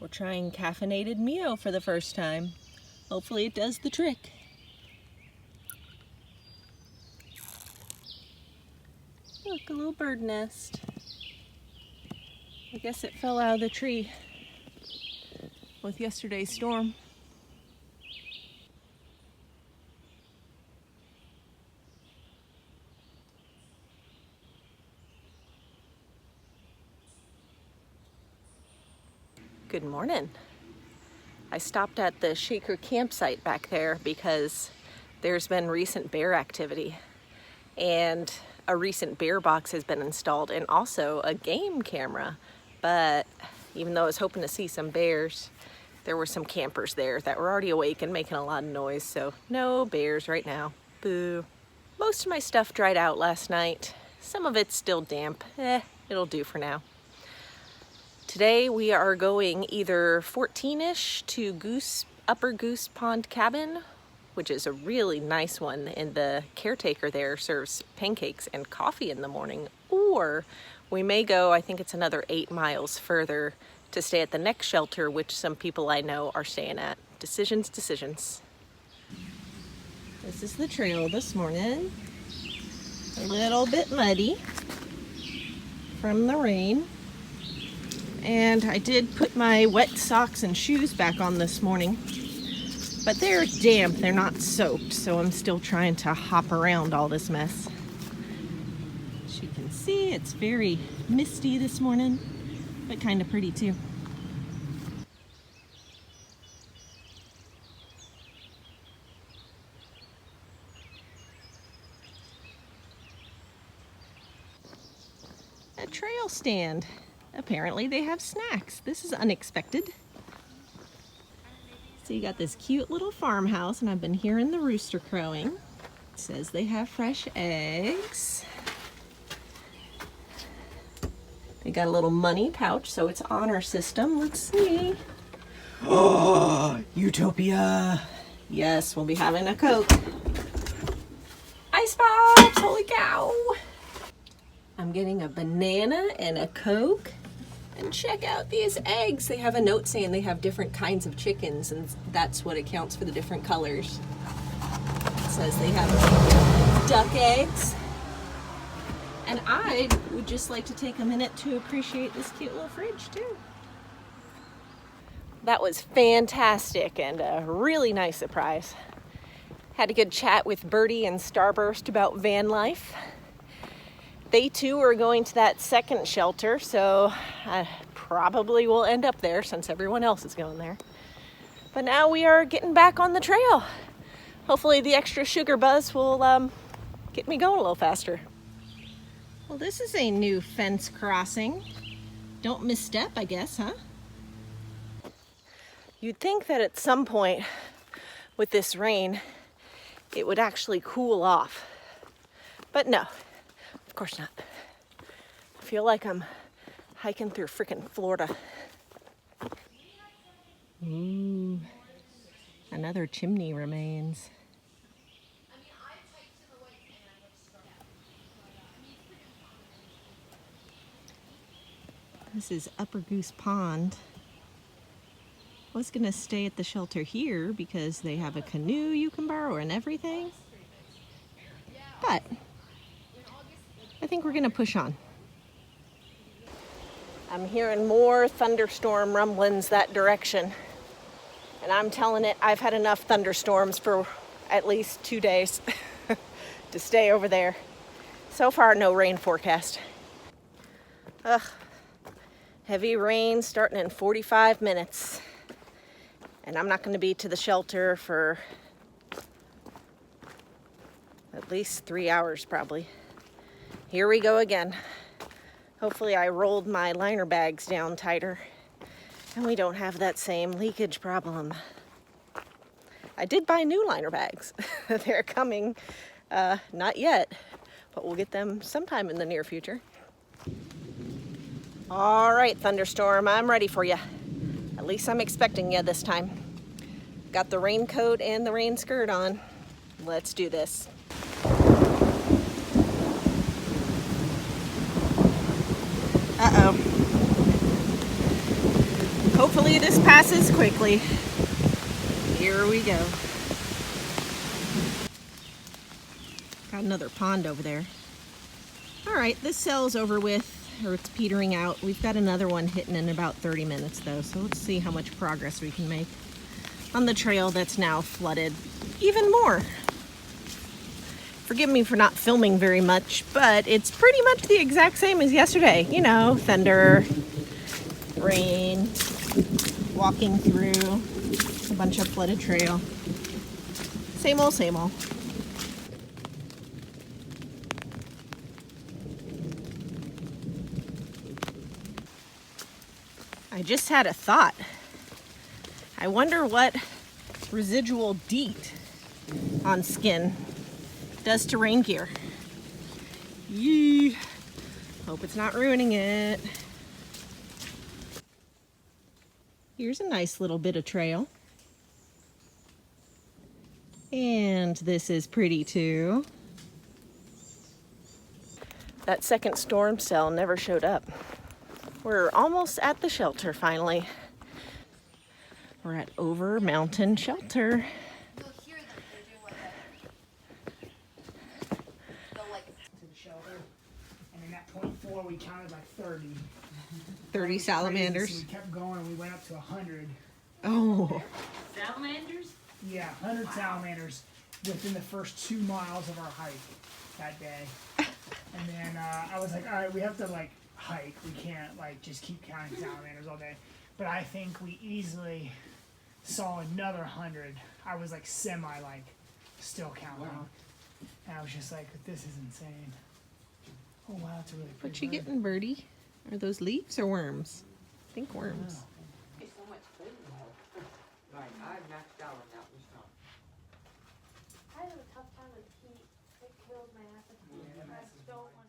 We're trying caffeinated Mio for the first time. Hopefully it does the trick. Look, a little bird nest. I guess it fell out of the tree with yesterday's storm. Good morning. I stopped at the Shaker campsite back there because there's been recent bear activity and a recent bear box has been installed and also a game camera. But even though I was hoping to see some bears, there were some campers there that were already awake and making a lot of noise, so no bears right now. Boo. Most of my stuff dried out last night. Some of it's still damp. It'll do for now. Today we are going either 14-ish to Goose, Upper Goose Pond Cabin, which is a really nice one, and the caretaker there serves pancakes and coffee in the morning, or we may go, I think it's another 8 miles further to stay at the next shelter, which some people I know are staying at. Decisions, decisions. This is the trail this morning. A little bit muddy from the rain. And I did put my wet socks and shoes back on this morning, but they're damp, they're not soaked, so I'm still trying to hop around all this mess. As you can see, it's very misty this morning, but kind of pretty too. A trail stand. Apparently they have snacks. This is unexpected. So you got this cute little farmhouse, and I've been hearing the rooster crowing. It says they have fresh eggs. They got a little money pouch, so it's honor system. Let's see. Oh, Utopia. Yes, we'll be having a Coke. Ice pops, holy cow. I'm getting a banana and a Coke. And check out these eggs. They have a note saying they have different kinds of chickens, and that's what accounts for the different colors. It says they have duck eggs. And I would just like to take a minute to appreciate this cute little fridge too. That was fantastic and a really nice surprise. Had a good chat with Birdie and Starburst about van life. They too are going to that second shelter, so I probably will end up there since everyone else is going there. But now we are getting back on the trail. Hopefully the extra sugar buzz will get me going a little faster. Well, this is a new fence crossing. Don't misstep, I guess, huh? You'd think that at some point with this rain, it would actually cool off. But no. Of course not. I feel like I'm hiking through freaking Florida. Ooh, another chimney remains. This is Upper Goose Pond. I was gonna stay at the shelter here because they have a canoe you can borrow and everything. But I think we're gonna push on. I'm hearing more thunderstorm rumblings that direction. And I'm telling it, I've had enough thunderstorms for at least 2 days to stay over there. So far, no rain forecast. Ugh. Heavy rain starting in 45 minutes. And I'm not gonna be to the shelter for at least 3 hours probably. Here we go again. Hopefully I rolled my liner bags down tighter and we don't have that same leakage problem. I did buy new liner bags. They're coming, not yet, but we'll get them sometime in the near future. All right, thunderstorm, I'm ready for you. At least I'm expecting you this time. Got the raincoat and the rain skirt on. Let's do this. Uh-oh. Hopefully this passes quickly. Here we go. Got another pond over there. All right, this cell's over with, or it's petering out. We've got another one hitting in about 30 minutes though, so let's see how much progress we can make on the trail that's now flooded even more. Forgive me for not filming very much, but it's pretty much the exact same as yesterday. You know, thunder, rain, walking through a bunch of flooded trail. Same old, same old. I just had a thought. I wonder what residual DEET on skin does to rain gear. Yee. Hope it's not ruining it. Here's a nice little bit of trail. And this is pretty too. That second storm cell never showed up. We're almost at the shelter finally. We're at Over Mountain Shelter. You'll hear them. They'll like to the shelter, and in that point 4 we counted like 30. 30 salamanders. So we kept going. We went up to 100. Oh. Salamanders? Yeah, 100 salamanders within the first 2 miles of our hike that day. And then I was like, all right, we have to like hike. We can't like just keep counting salamanders all day. But I think we easily saw another 100. I was like still counting. Wow. And I was just like, this is insane. Oh wow, that's a really pretty What you bird. getting, birdie? Are those leaves or worms? I think worms. It's so much food though. Like, I maxed out on that one time. I have a tough time with heat. It kills my appetite. Yeah, I don't want